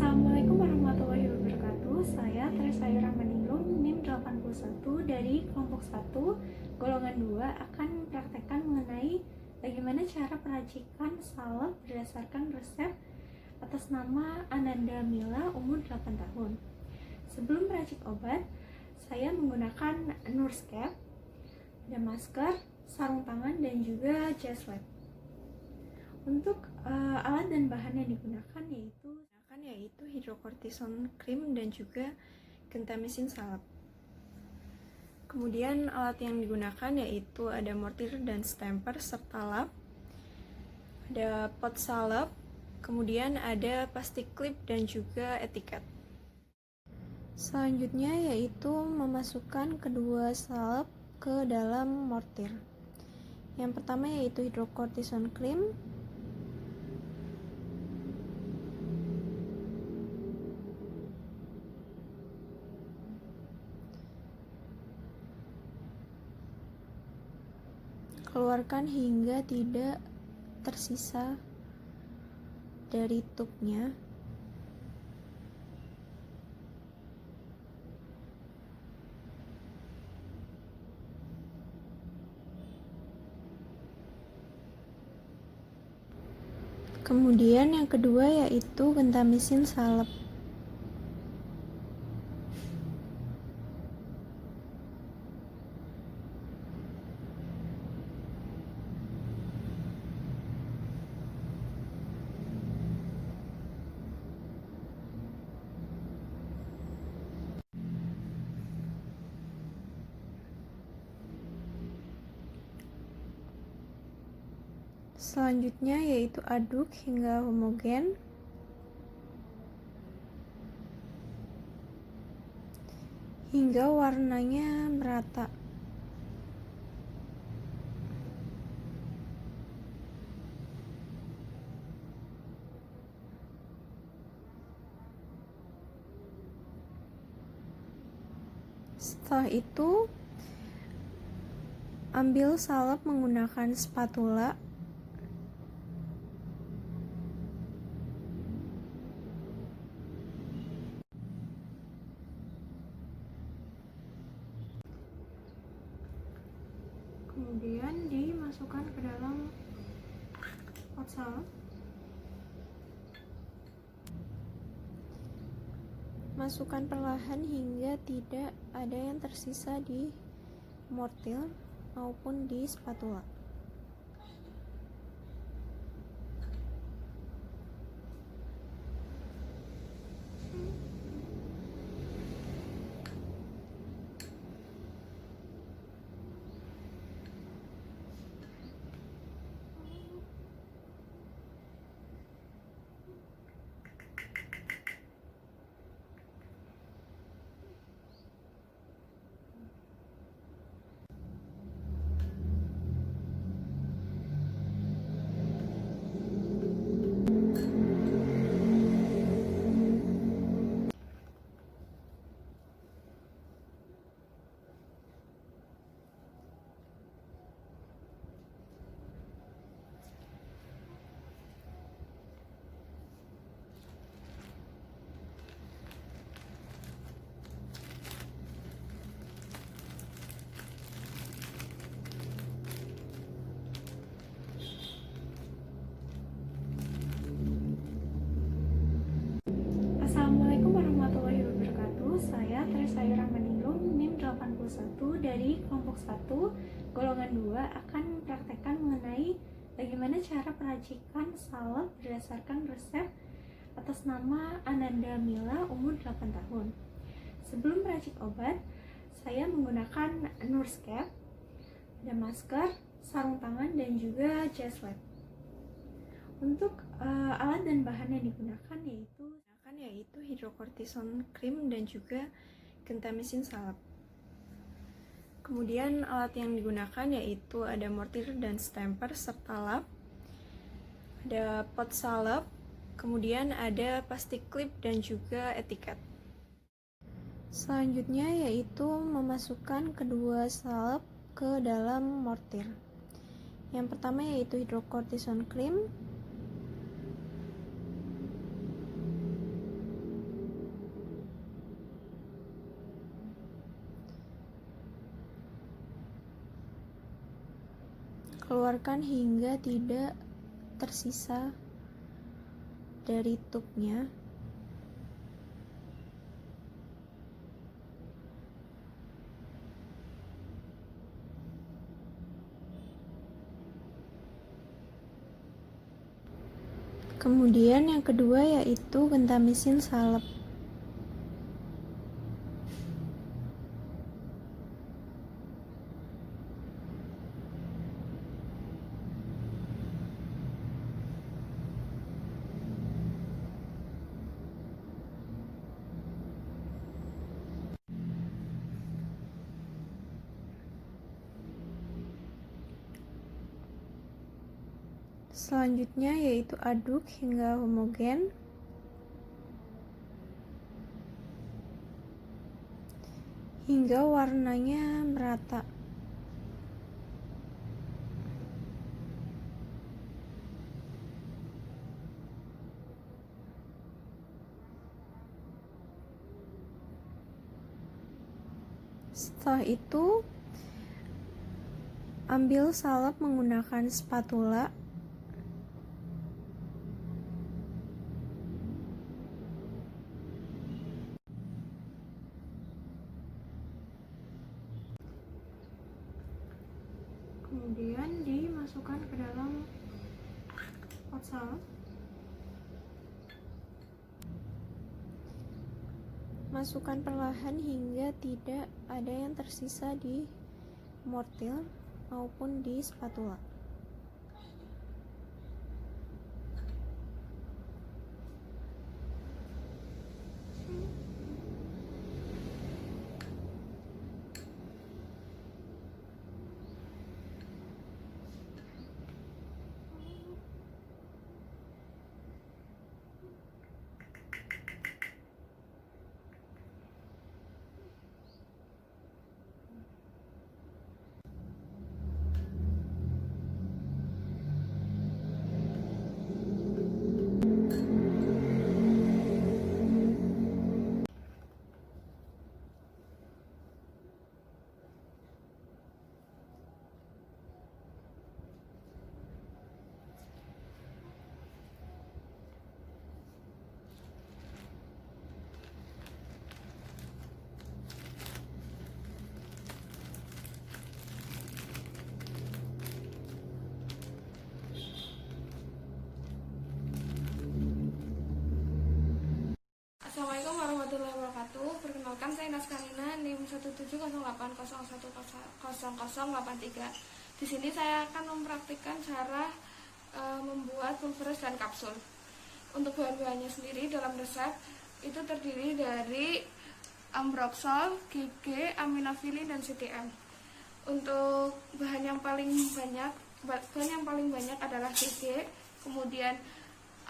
Assalamualaikum warahmatullahi wabarakatuh. Saya Teresa Yuramaningrum, NIM 81 dari kelompok 1, golongan 2 akan mempraktekkan mengenai bagaimana cara peracikan salep berdasarkan resep atas nama Ananda Mila, umur 8 tahun. Sebelum meracik obat, saya menggunakan Nurscape, ada masker, sarung tangan, dan juga jas lab. Untuk alat dan bahan yang digunakan yaitu hidrokortison cream dan juga gentamicin salep. Kemudian alat yang digunakan yaitu ada mortir dan stamper serta lap, ada pot salep, kemudian ada plastik klip dan juga etiket. Selanjutnya yaitu memasukkan kedua salep ke dalam mortir. Yang pertama yaitu hidrokortison cream, keluarkan hingga tidak tersisa dari tubnya. Kemudian yang kedua yaitu gentamicin salep. Selanjutnya yaitu aduk hingga homogen. Hingga warnanya merata. Setelah itu, ambil salep menggunakan spatula. Kemudian dimasukkan ke dalam pot salep. Masukkan perlahan hingga tidak ada yang tersisa di mortir maupun di spatula. Assalamualaikum warahmatullahi wabarakatuh. Saya Teresa Yuramaningrum, NIM 81 dari kelompok 1, golongan 2 akan mempraktekkan mengenai bagaimana cara peracikan salep berdasarkan resep atas nama Ananda Mila, umur 8 tahun. Sebelum meracik obat, saya menggunakan Nurscape, ada masker, sarung tangan, dan juga jas lab. Untuk alat dan bahan yang digunakan yaitu hidrokortison cream dan juga gentamicin salep. Kemudian alat yang digunakan yaitu ada mortir dan stamper serta lap, ada pot salep, kemudian ada plastik klip dan juga etiket. Selanjutnya yaitu memasukkan kedua salep ke dalam mortir. Yang pertama yaitu hidrokortison cream, Keluarkan hingga tidak tersisa dari tubnya. Kemudian yang kedua yaitu gentamisin salep. Selanjutnya yaitu aduk hingga homogen. Hingga warnanya merata. Setelah itu, ambil salep menggunakan spatula. Kemudian dimasukkan ke dalam pot salep. Masukkan perlahan hingga tidak ada yang tersisa di mortir maupun di spatula. Assalamualaikum warahmatullahi wabarakatuh. Perkenalkan, saya Naskarina, NIM 17080010083. Di sini saya akan mempraktikkan cara membuat pulveris dan kapsul. Untuk bahan-bahannya sendiri dalam resep itu terdiri dari ambroxol, GG, aminofilin, dan CTM. Untuk bahan yang paling banyak adalah GG, kemudian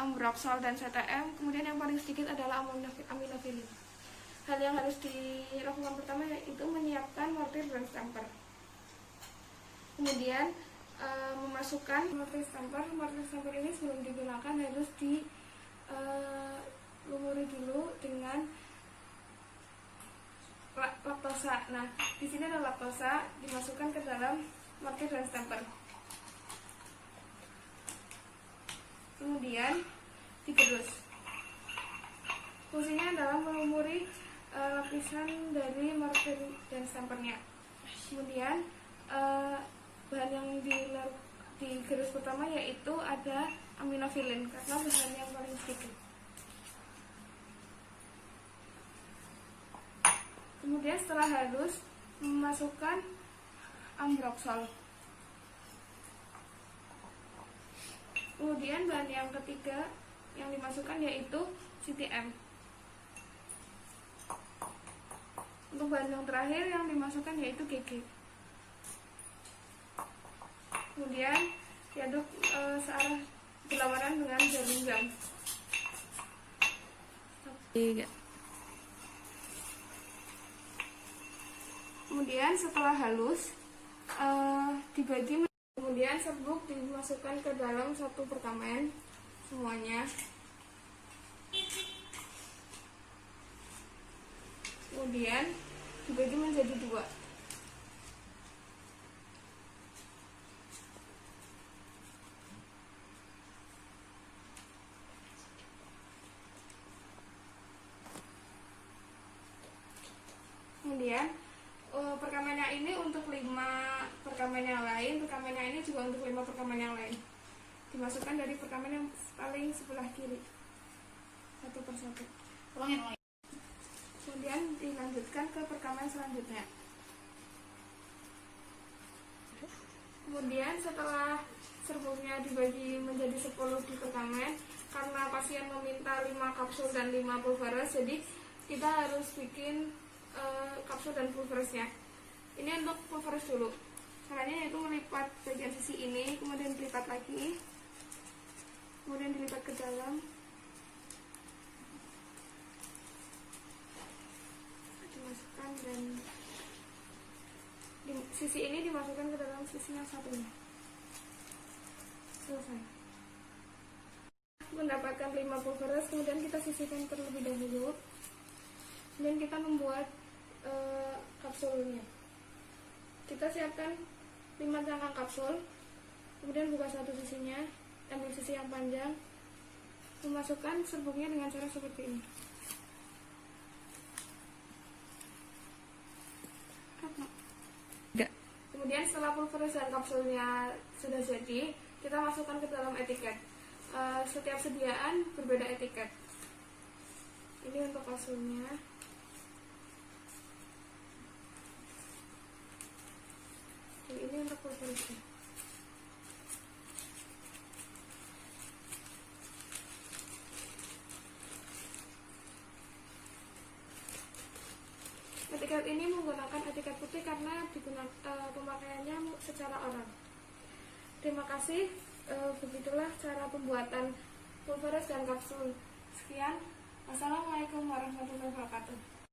ambroxol dan CTM, kemudian yang paling sedikit adalah aminofilin. Hal yang harus dilakukan pertama yaitu menyiapkan mortir dan stamper. Kemudian memasukkan mortir stamper. Mortir stamper ini sebelum digunakan harus dilumuri dulu dengan laktosa. Nah, di sini ada laktosa, dimasukkan ke dalam mortir dan stamper. Kemudian digerus. Fungsinya adalah melumuri lapisan dari mortir dan stampernya. Kemudian bahan yang digerus pertama yaitu ada aminofilin karena bahan yang paling sedikit. Kemudian setelah halus, memasukkan ambroxol. Kemudian bahan yang ketiga yang dimasukkan yaitu CTM. Untuk bahan yang terakhir yang dimasukkan yaitu GG. Kemudian diaduk searah berlawanan dengan jarum jam. Kemudian setelah halus dibagi. Kemudian serbuk dimasukkan ke dalam satu perkamen semuanya. Kemudian dibagi menjadi dua. Kemudian perkamennya ini untuk 5 perkamen yang lain, perkamennya ini juga untuk 5 perkamen yang lain. Dimasukkan dari perkamen yang paling sebelah kiri, satu persatu. Kemudian dilanjutkan ke perkamen selanjutnya. Kemudian setelah serbuknya dibagi menjadi 10 di perkamen, karena pasien meminta 5 kapsul dan 5 pulveres, jadi kita harus bikin kapsul dan pulveresnya. Ini untuk pulveres dulu. Caranya yaitu melipat bagian sisi ini, kemudian dilipat lagi, kemudian dilipat ke dalam, dimasukkan, dan sisi ini dimasukkan ke dalam sisi yang satunya. Selesai. Mendapatkan 5 pulveres, kemudian kita sisihkan terlebih dahulu. Kemudian kita membuat kapsulnya. Kita siapkan 5 cangkang kapsul, kemudian buka satu sisinya, ambil sisi yang panjang, memasukkan serbuknya dengan cara seperti ini. Kemudian setelah pulveres dan kapsulnya sudah jadi, kita masukkan ke dalam etiket. Setiap sediaan berbeda etiket. Ini untuk kapsulnya. Dan ini untuk pulveresnya. Etiket ini menggunakan etiket putih karena pemakaiannya secara oral. Terima kasih. Begitulah cara pembuatan pulveres dan kapsul. Sekian. Wassalamualaikum warahmatullahi wabarakatuh.